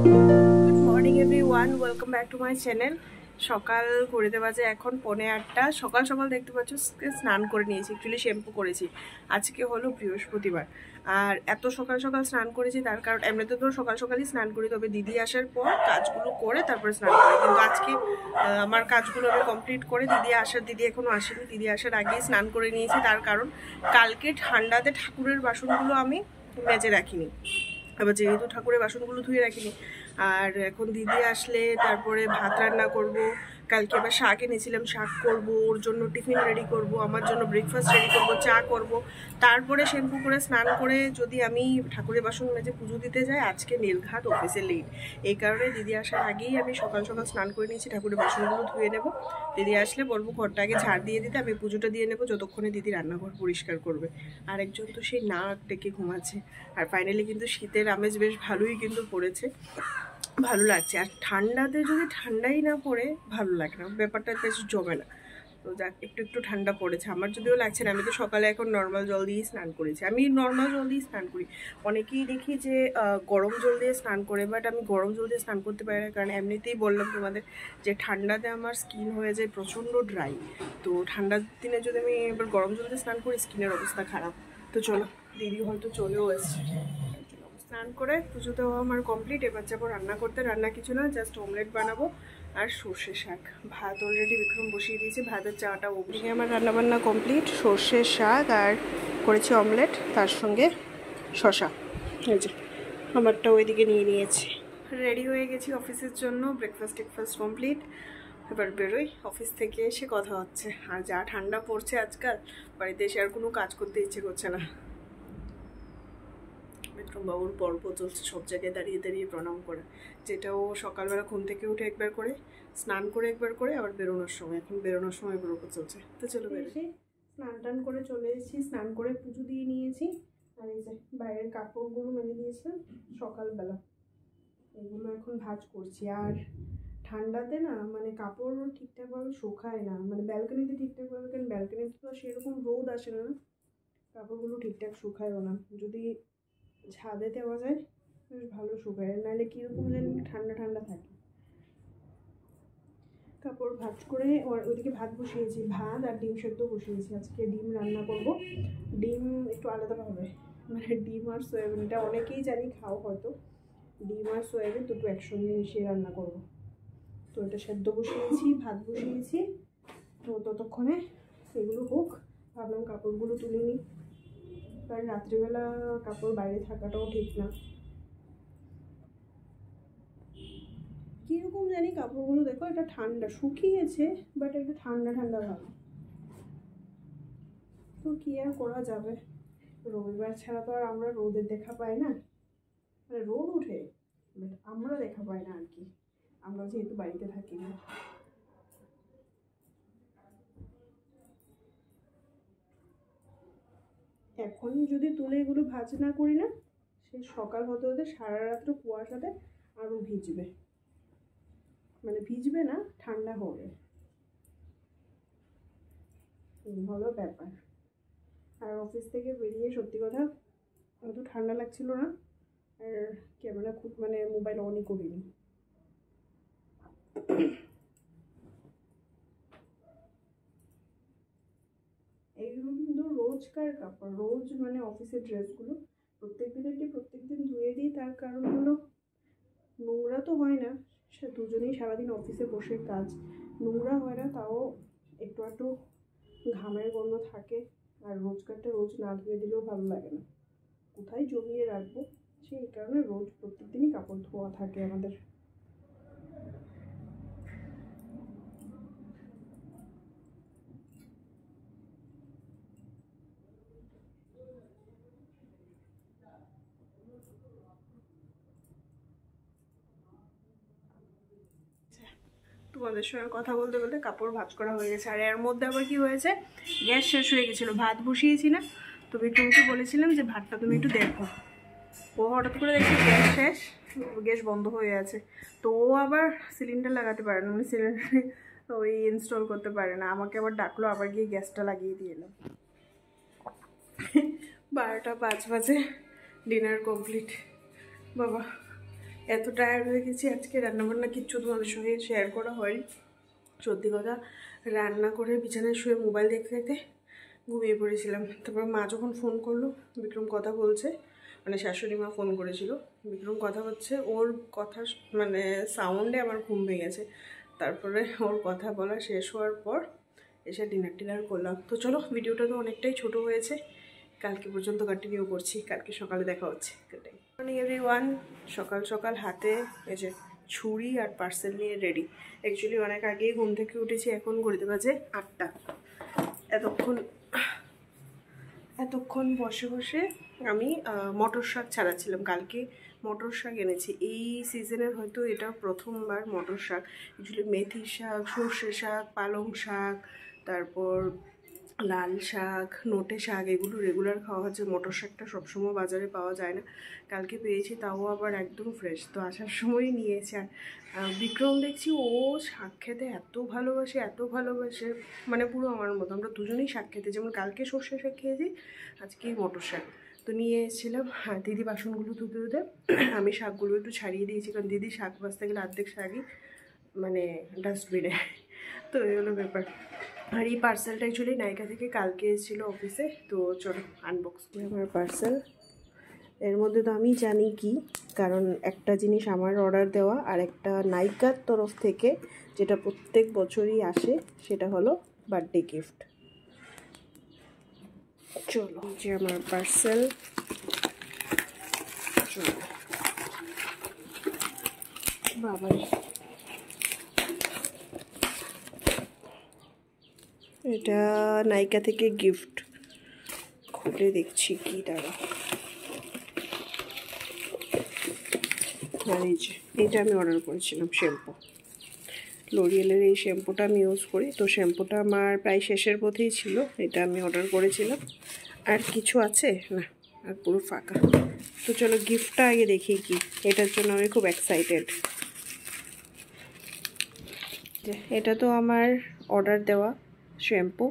Good morning everyone, welcome back to my channel. সকাল ঘড়িতে বাজে এখন 8:45। সকাল সকাল দেখতে পাচ্ছ স্নান করে নিয়েছি, অ্যাকচুয়ালি শ্যাম্পু করেছি। আজকে হলো বৃহস্পতিবার, আর এত সকাল সকাল স্নান করেছি তার কারণ এমনিতে তো সকাল সকালই স্নান করি, তবে দিদি আসার পর কাজগুলো করে তারপরে স্নান করি। কিন্তু আজকে আমার কাজগুলো আমি কমপ্লিট করে দিদি এখনও আসেনি, দিদি আসার আগেই স্নান করে নিয়েছি। তার কারণ কালকে ঠান্ডাতে ঠাকুরের বাসনগুলো আমি মেজে রাখিনি, আবার যেহেতু ঠাকুরের বাসনগুলো ধুয়ে রাখিনি, আর এখন দিদি আসলে তারপরে ভাত রান্না করব। কালকে আবার শাক এনেছিলাম, শাক করব, ওর জন্য টিফিন রেডি করব, আমার জন্য ব্রেকফাস্ট রেডি করব, চা করব। তারপরে শ্যাম্পু করে স্নান করে যদি আমি ঠাকুরের বাসন মেজে পুজো দিতে যাই, আজকে নীলঘাট অফিসে লেট। এই কারণে দিদি আসার আগেই আমি সকাল সকাল স্নান করে নিয়েছি, ঠাকুরের বাসনগুলো ধুয়ে নেব। দিদি আসলে বলবো ঘরটা আগে ঝাড় দিয়ে দিতে, আমি পুজোটা দিয়ে নেবো যতক্ষণে দিদি রান্নাঘর পরিষ্কার করবে। আর একজন তো সেই নাক ডেকে ঘুমাচ্ছে। আর ফাইনালি কিন্তু শীতের আমেজ বেশ ভালোই কিন্তু পড়েছে, ভালো লাগছে। আর ঠান্ডাতে যদি ঠান্ডাই না পড়ে ভালো লাগে না, ব্যাপারটা বেশ জমে না। তো যাক, একটু একটু ঠান্ডা পড়েছে, আমার যদিও লাগছে না। আমি তো সকালে এখন নর্মাল জল দিয়েই স্নান করেছি, আমি নর্মাল জল দিয়ে স্নান করি। অনেকেই দেখি যে গরম জল দিয়ে স্নান করে, বাট আমি গরম জল দিয়ে স্নান করতে পারি না, কারণ এমনিতেই বললাম তোমাদের যে ঠান্ডাতে আমার স্কিন হয়ে যায় প্রচণ্ড ড্রাই। তো ঠান্ডার দিনে যদি আমি এবার গরম জল দিয়ে স্নান করি, স্কিনের অবস্থা খারাপ। তো চলো, দিদি হয়তো চলেও এসছে। স্নান করে পুজো দেওয়া আমার কমপ্লিট। এবার যাবো রান্না করতে। রান্না কিছু না, জাস্ট অমলেট বানাবো আর সর্ষে শাক। ভাত অলরেডি বিক্রম বসিয়ে দিয়েছে, ভাতের চাটা ওদিকে আমার রান্নাবান্না কমপ্লিট। সর্ষে শাক আর করেছি অমলেট, তার সঙ্গে শশা। এই যে আমারটা ওইদিকে নিয়ে নিয়েছি। রেডি হয়ে গেছি অফিসের জন্য, টেকফাস্ট কমপ্লিট। এবার বেরোই, অফিস থেকে এসে কথা হচ্ছে। আর যা ঠান্ডা পড়ছে আজকাল, বাড়িতে এসে আর কোনো কাজ করতে ইচ্ছে করছে না। বিক্রমবাবুর পর্ব চলছে, সব জায়গায় দাঁড়িয়ে দাঁড়িয়ে প্রণাম করে, যেটাও সকালবেলা ঘুম থেকে উঠে একবার করে, স্নান করে একবার করে, আবার বেরোনোর সময়। এখন বেরোনোর সময় পর্ব চলছে। তো চলো বেরোই। স্নান টান করে চলে এসেছি, স্নান করে পুজো দিয়ে নিয়েছি। আর এই যে বাইরের কাপড়গুলো মেলে দিয়েছিলাম সকালবেলা, এগুলো এখন ভাঁজ করছি। আর ঠান্ডাতে না মানে কাপড় ঠিকঠাকভাবে শুকায় না, মানে ব্যালকনিতে ঠিকঠাকভাবে, কারণ ব্যালকনিতে তো সেরকম রোদ আসে না, কাপড়গুলো ঠিকঠাক শুকায়ও না। যদি ছাদে দেওয়া যায় বেশ ভালো শুকায়, নাহলে কীরকম যেন ঠান্ডা ঠান্ডা থাকে। কাপড় ভাঁজ করে ওইদিকে ভাত বসিয়েছি, ভাত আর ডিম সেদ্ধ বসিয়েছি। আজকে ডিম রান্না করব, ডিম একটু আলাদাভাবে, মানে ডিম আর সয়াবিন, এটা অনেকেই জানি খাও হয়তো, ডিম আর সয়াবিন দুটো একসঙ্গে মিশিয়ে রান্না করব। তো এটা সেদ্ধ বসিয়েছি, ভাত বসিয়েছি। তো ততক্ষণে এগুলো হোক, ভাবলাম কাপড়গুলো তুলে নিই, কারণ রাত্রিবেলা কাপড় বাইরে থাকাটাও ঠিক না। কীরকম জানি কাপড়গুলো, দেখো এটা ঠান্ডা শুকিয়েছে, বাট একটা ঠান্ডা ঠান্ডা ভাব। তো কি আর করা যাবে, রবিবার ছাড়া তো আর আমরা রোদের দেখা পাই না, মানে রোদ উঠে বাট আমরা দেখা পাই না আর কি, আমরা যেহেতু বাড়িতে থাকি না। এখন যদি তুলে এগুলো ভাজ না করি না, সে সকাল হতে হতে সারা রাত্র কুয়াশাতে আরও ভিজবে, মানে ভিজবে না, ঠান্ডা হবে, এই হলো ব্যাপার। আর অফিস থেকে বেরিয়ে সত্যি কথা অত ঠান্ডা লাগছিল না, আর ক্যামেরা খুব মানে মোবাইল অনই করিনি। এইগুলো কিন্তু রোজকার কাপড়, রোজ মানে অফিসের ড্রেসগুলো প্রত্যেক দিন ধুয়ে দিই। তার কারণ হলো নোংরা তো হয় না, সে দুজনেই সারাদিন অফিসে বসে কাজ, নোংরা হয় না, তাও একটু একটু ঘামের গন্ধ থাকে। আর রোজকারটা রোজ না ধুয়ে দিলেও ভালো লাগে না, কোথায় জমিয়ে রাখবো, সেই কারণে রোজ প্রত্যেক দিনই কাপড় ধোয়া থাকে আমাদের। তোমাদের সঙ্গে কথা বলতে বলতে কাপড় ভাঁজ করা হয়ে গেছে। আর এর মধ্যে আবার কি হয়েছে, গ্যাস শেষ হয়ে গেছিলো, ভাত বসিয়েছি না, তো বিক্রমকে বলেছিলাম যে ভাতটা তুমি একটু দেখো। ও হঠাৎ করে দেখছি গ্যাস শেষ, গ্যাস বন্ধ হয়ে আছে। তো ও আবার সিলিন্ডার লাগাতে পারে না, মানে সিলিন্ডারে ওই ইনস্টল করতে পারে না, আমাকে আবার ডাকলো, আবার গিয়ে গ্যাসটা লাগিয়ে দিয়ে এলাম। 12টা 5 বাজে, ডিনার কমপ্লিট। বাবা এত টায়ার্ড হয়ে গেছি আজকে, রান্নাবান্না কিচ্ছু তোমাদের সঙ্গে শেয়ার করা হয়নি। সত্যি কথা, রান্না করে বিছানায় শুয়ে মোবাইল দেখতে দেখতে ঘুমিয়ে পড়েছিলাম। তারপর মা যখন ফোন করলো, বিক্রম কথা বলছে, মানে শাশুড়ি মা ফোন করেছিল, বিক্রম কথা হচ্ছে, ওর কথা মানে সাউন্ডে আমার ঘুম ভেঙে গেছে। তারপরে ওর কথা বলা শেষ হওয়ার পর এসে ডিনার করলাম। তো চলো, ভিডিওটা তো অনেকটাই ছোট হয়েছে, কালকে পর্যন্ত কন্টিনিউ করছি, কালকে সকালে দেখা হচ্ছে। Good morning everyone. সকাল সকাল হাতে এই যে ছুরি আর পার্সেল নিয়ে রেডি। অ্যাকচুয়ালি অনেক আগেই ঘুম থেকে উঠেছি, এখন ঘড়িতে বাজে 8টা। এতক্ষণ বসে বসে আমি মটর শাক ছাড়াচ্ছিলাম। কালকে মটর শাক এনেছি, এই সিজনের হয়তো এটা প্রথমবার মটর শাক। অ্যাকচুয়ালি মেথি শাক, সর্ষে শাক, পালং শাক, তারপর লাল শাক, নোটে শাক, এগুলো রেগুলার খাওয়া হচ্ছে। মটর শাকটা সবসময় বাজারে পাওয়া যায় না, কালকে পেয়েছি, তাও আবার একদম ফ্রেশ। তো আসার সময়ই নিয়েছে। আর বিক্রম দেখছি ও শাক খেতে এত ভালোবাসে, এত ভালোবাসে, মানে পুরো আমার মতো। আমরা দুজনেই শাক খেতে, যেমন কালকে সর্ষে শাক খেয়েছি, আজকেই মটর শাক। তো নিয়ে এসেছিলাম। হ্যাঁ, দিদি বাসনগুলো ধুতে ধুতে আমি শাকগুলো একটু ছাড়িয়ে দিয়েছি, কারণ দিদি শাক বাজতে গেলে অর্ধেক শাকই মানে ডাস্টবিনে। তো এই হলো ব্যাপার। আর এই পার্সেলটা অ্যাকচুয়ালি নায়িকা থেকে কালকে এসেছিলো অফিসে। তো চলো আনবক্স করে আমার পার্সেল। এর মধ্যে তো আমি জানি কি, কারণ একটা জিনিস আমার অর্ডার দেওয়া, আর একটা নায়িকার তরফ থেকে যেটা প্রত্যেক বছরই আসে, সেটা হলো বার্থডে গিফট। চলো, যে আমার পার্সেল, চলো বাবাই, এটা নায়িকা থেকে গিফট। খুলে দেখছি কি দাঁড়া। আর এই যে এটা আমি অর্ডার করেছিলাম শ্যাম্পু, লরিয়েলের এই শ্যাম্পুটা আমি ইউজ করি। তো শ্যাম্পুটা আমার প্রায় শেষের পথেই ছিল, এটা আমি অর্ডার করেছিলাম। আর কিছু আছে না, আর পুরো ফাঁকা। তো চলো গিফটটা আগে দেখি কি, এটার জন্য আমি খুব এক্সাইটেড। এটা তো আমার অর্ডার দেওয়া শ্যাম্পু,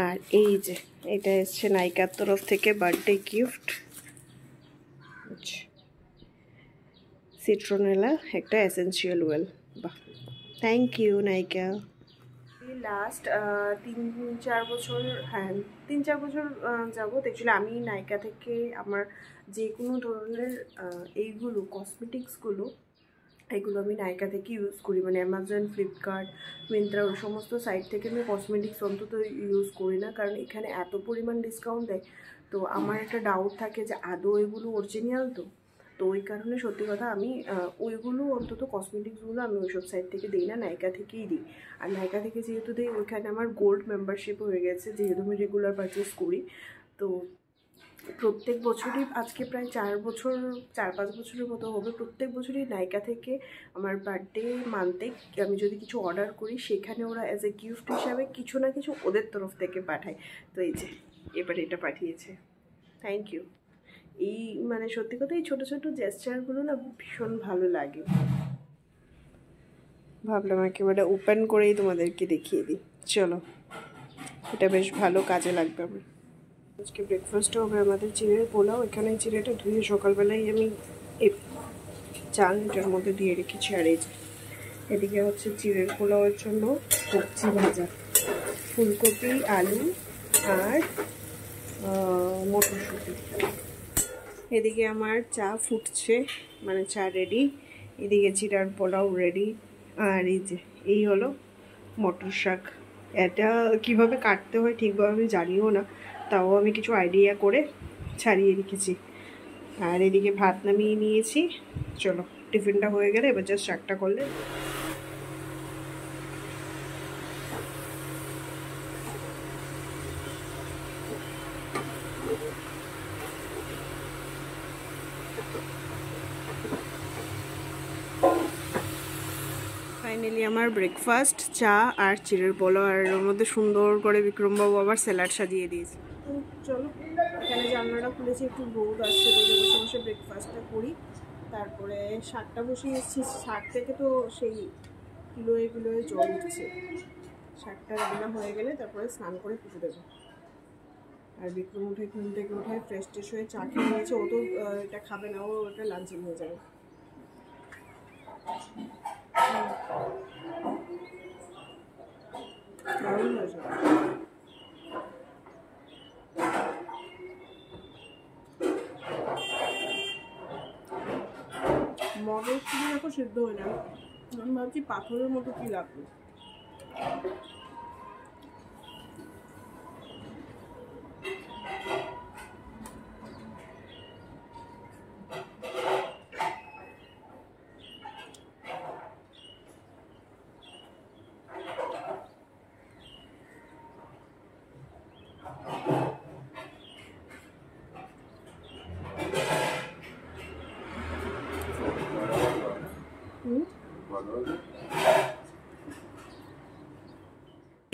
আর এই যে এটা এসছে নায়িকার তরফ থেকে বার্থডে গিফট, সিট্রোনেলা একটা এসেন্সিয়াল অয়েল। বাহ, থ্যাংক ইউ নায়িকা। লাস্ট 3-4 বছর, হ্যাঁ 3-4 বছর যাবত অ্যাকচুয়ালি আমি নায়িকা থেকে আমার যে কোনো ধরনের এইগুলো কসমেটিক্সগুলো, এগুলো আমি নায়িকা থেকে ইউজ করি। মানে অ্যামাজন, ফ্লিপকার্ট, মিন্ত্রা, ওই সমস্ত সাইট থেকে আমি কসমেটিক্স অন্তত ইউজ করি না, কারণ এখানে এত পরিমাণ ডিসকাউন্ট দেয়। তো আমার একটা ডাউট থাকে যে আদৌ এগুলো অরিজিনাল তো ওই কারণে সত্যি কথা আমি ওইগুলো অন্তত কসমেটিক্সগুলো আমি ওইসব সাইট থেকে দিই না, নায়িকা থেকেই দিই। আর নায়িকা থেকে যেহেতু দিই, ওইখানে আমার গোল্ড মেম্বারশিপ হয়ে গেছে, যেহেতু আমি রেগুলার পারচেস করি। তো প্রত্যেক বছরই, আজকে প্রায় 4-5 বছরের মতো হবে, প্রত্যেক বছরই নায়িকা থেকে আমার বার্থডে মান্থে আমি যদি কিছু অর্ডার করি, সেখানে ওরা অ্যাজ এ গিফট হিসাবে কিছু না কিছু ওদের তরফ থেকে পাঠায়। তো এই যে এবার এটা পাঠিয়েছে, থ্যাংক ইউ। এই মানে সত্যি কথা, এই ছোটো ছোটো জেস্টারগুলো না ভীষণ ভালো লাগে। ভাবলাম একেবারে ওপেন করেই তোমাদেরকে দেখিয়ে দিই। চলো, এটা বেশ ভালো কাজে লাগবে আমার। আজকে ব্রেকফাস্টে হবে আমাদের চিড়ের পোলাও। এখানে চিড়েটা ধুয়ে সকালবেলায় আমি এই চাল এটার মধ্যে দিয়ে রেখেছি। আর এই যে এদিকে হচ্ছে চিড়ের পোলাওয়ের জন্য সবজি ভাজা, ফুলকপি, আলু আর মটরশুঁটি। এদিকে আমার চা ফুটছে, মানে চা রেডি, এদিকে চিড়ার পোলাও রেডি। আর এই যে এই হলো মটর শাক। এটা কিভাবে কাটতে হয় ঠিকভাবে আমি জানিও না, তাও আমি কিছু আইডিয়া করে ছাড়িয়ে রেখেছি। আর এদিকে ভাত নামিয়ে নিয়েছি। চলো, টিফিনটা হয়ে গেলে এবার জাস্ট শাকটা করলে। ফাইনালি আমার ব্রেকফাস্ট, চা আর চিড়ের পোলাও, আর এর মধ্যে সুন্দর করে বিক্রমবাবু আবার স্যালাড সাজিয়ে দিয়েছে। চলো, এখানে জানলাটা খুলেছি, একটু রোদ আসছে, রোদে বসে বসে ব্রেকফাস্টটা করি। তারপরে শাকটা বসিয়ে এসেছি, শাক থেকে তো সেই কিলোয় কিলোয় জল উঠছে। শাকটা রান্না হয়ে গেলে তারপরে স্নান করে পুজো দেবো। আর বিক্রম উঠে ঘুম থেকে উঠে ফ্রেশ ট্রেশ হয়ে চা খেয়ে নিয়েছে। ও তো এটা খাবে না, ও ওটা লাঞ্চে নিয়ে যাবে। মগের শুধু এখন সিদ্ধ হয়ে না, আমি ভাবছি পাথরের মতো কি লাগবে।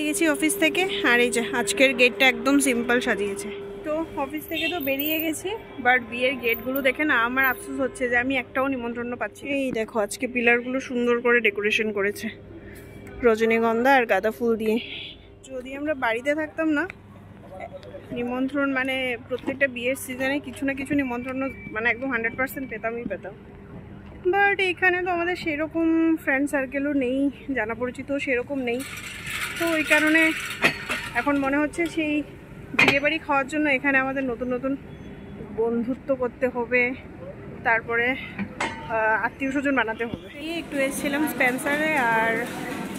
গেছি অফিস থেকে, আর এই যে আজকের গেটটা একদম সিম্পল সাজিয়েছে। তো অফিস থেকে তো বেরিয়ে গেছি, বাট বিয়ের গেটগুলো দেখে না আমার আফসোস হচ্ছে যে আমি একটাও নিমন্ত্রণ পাচ্ছি। এই দেখো আজকে পিলারগুলো সুন্দর করে ডেকোরেশন করেছে রজনীগন্ধা আর গাঁদা ফুল দিয়ে। যদি আমরা বাড়িতে থাকতাম না, নিমন্ত্রণ মানে প্রত্যেকটা বিয়ের সিজনে কিছু না কিছু নিমন্ত্রণ মানে একদম 100% পেতামই পেতাম। বাট এখানে তো আমাদের সেরকম ফ্রেন্ড সার্কেলও নেই, জানা পরিচিতও সেরকম নেই। তো ওই কারণে এখন মনে হচ্ছে সেই বিয়েবাড়ি খাওয়ার জন্য এখানে আমাদের নতুন নতুন বন্ধুত্ব করতে হবে, তারপরে আত্মীয় স্বজন বানাতে হবে। এই একটু এসেছিলাম স্পেন্সারে, আর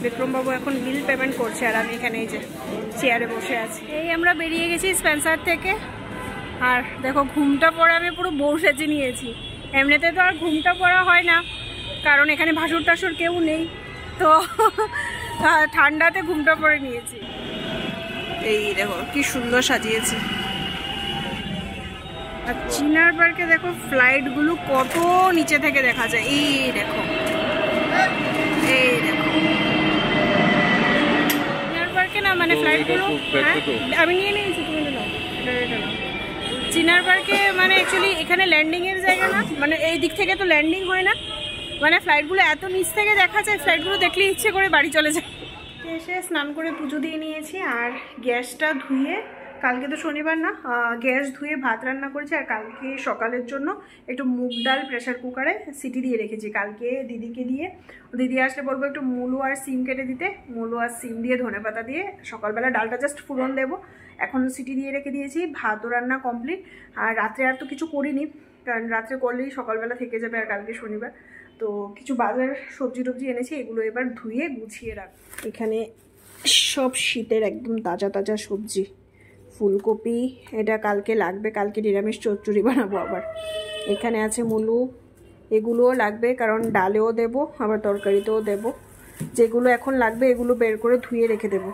বিক্রমবাবু এখন বিল পেমেন্ট করছে, আর আমি এখানে এই যে চেয়ারে বসে আছি। এই আমরা বেরিয়ে গেছি স্পেন্সার থেকে, আর দেখো ঘুমটা পরে আমি পুরো বউ সেজে নিয়েছি। এমনিতে তো আর ঘুমটা পড়া হয় না, কারণ এখানে ভাসুর টাসুর কেউ নেই, তো ঠান্ডাতে ঘুমটা পরে নিয়েছি। এই দেখো কি সুন্দর সাজিয়েছে। আর চিনার পার্কে দেখো ফ্লাইটগুলো কত নিচে থেকে দেখা যায়। এই দেখো, এই দেখো চিনার পার্কে না মানে ফ্লাইটগুলো, আমি নিয়ে নিয়েছি, তুমি নাও, এটা নাও। চিনার পার্কে মানে অ্যাকচুয়ালি এখানে ল্যান্ডিংয়ের জায়গা না, মানে এই দিক থেকে তো ল্যান্ডিং হয় না, মানে ফ্লাইটগুলো এত নিচ থেকে দেখা যায়, ফ্লাইটগুলো দেখলে ইচ্ছে করে বাড়ি চলে যায়। এসে স্নান করে পুজো দিয়ে নিয়েছি, আর গ্যাসটা ধুয়ে, কালকে তো শনিবার না, গ্যাস ধুয়ে ভাত রান্না করেছি। আর কালকে সকালের জন্য একটু মুগ ডাল প্রেশার কুকারে সিটি দিয়ে রেখেছি, কালকে দিদিকে দিয়ে, দিদি আসলে বলবো একটু মূলো আর সিম কেটে দিতে, মূলো আর সিম দিয়ে ধনেপাতা দিয়ে সকালবেলা ডালটা জাস্ট ফোড়ন দেবো। এখন সিটি দিয়ে রেখে দিয়েছি, ভাতও রান্না কমপ্লিট। আর রাত্রে আর তো কিছু করিনি, কারণ রাত্রে করলেই সকালবেলা থেকে যাবে, আর কালকে শনিবার। তো কিছু বাজার সবজি টবজি এনেছি, এগুলো এবার ধুয়ে গুছিয়ে রাখ। এখানে সব শীতের একদম তাজা তাজা সবজি। ফুলকপি, এটা কালকে লাগবে, কালকে নিরামিষ চচ্চড়ি বানাবো আবার। এখানে আছে মূলো, এগুলোও লাগবে কারণ ডালেও দেব, আবার তরকারিতেও দেব। যেগুলো এখন লাগবে এগুলো বের করে ধুয়ে রেখে দেব,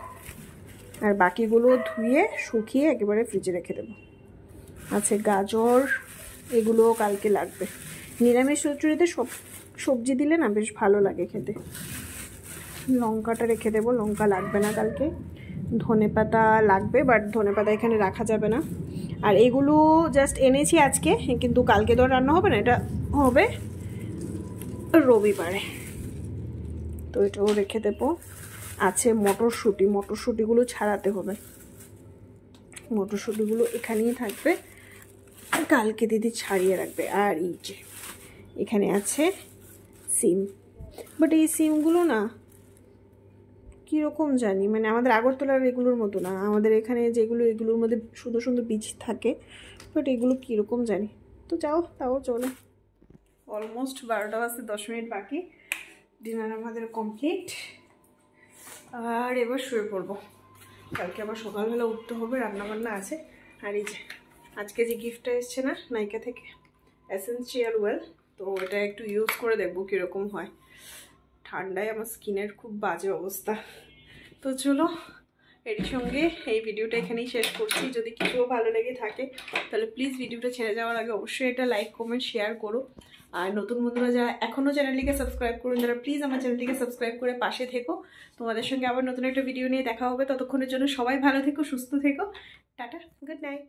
আর বাকিগুলো ধুয়ে শুকিয়ে একেবারে ফ্রিজে রেখে দেব। আছে গাজর, এগুলোও কালকে লাগবে। নিরামিষ চচ্চড়িতে সব সবজি দিলে না বেশ ভালো লাগে খেতে। লঙ্কাটা রেখে দেবো, লঙ্কা লাগবে না কালকে। ধনেপাতা লাগবে, বাট ধনেপাতা এখানে রাখা যাবে না। আর এগুলো জাস্ট এনেছি আজকে, কিন্তু কালকে তো রান্না হবে না, এটা হবে রবিবারে, তো এটাও রেখে দেবো। আছে মটরশুঁটি, মটরশুঁটিগুলো ছাড়াতে হবে, মটরশুঁটিগুলো এখানেই থাকবে, কালকে দিদি ছাড়িয়ে রাখবে। আর এই যে এখানে আছে সিম, বাট এই সিমগুলো না কীরকম জানি, মানে আমাদের আগরতলার এগুলোর মতো না, আমাদের এখানে যেগুলো এগুলোর মধ্যে সুন্দর সুন্দর বীজ থাকে, বাট এগুলো কীরকম জানি। তো যাও, তাও চলে। অলমোস্ট 12টা বাজতে 10 মিনিট বাকি, ডিনার আমাদের কমপ্লিট, আর এবার শুয়ে পড়বো। কালকে আবার সকালবেলা উঠতে হবে, রান্নাবান্না আছে। আর এই যে আজকে যে গিফটটা এসছে না নাইকা থেকে, এসেন্সিয়াল ওয়েল, তো এটা একটু ইউজ করে দেখবো কীরকম হয়। ঠান্ডায় আমার স্কিনের খুব বাজে অবস্থা। তো চলো, এর সঙ্গে এই ভিডিওটা এখানেই শেষ করছি। যদি কিছুও ভালো লেগে থাকে তাহলে প্লিজ ভিডিওটা ছেড়ে যাওয়ার আগে অবশ্যই এটা লাইক কমেন্ট শেয়ার করো। আর নতুন বন্ধুরা যারা এখনও চ্যানেলটিকে সাবস্ক্রাইব করুন, যারা প্লিজ আমার চ্যানেলটিকে সাবস্ক্রাইব করে পাশে থেকো। তোমাদের সঙ্গে আবার নতুন একটা ভিডিও নিয়ে দেখা হবে, ততক্ষণের জন্য সবাই ভালো থেকো, সুস্থ থেকো, টাটা, গুড নাইট।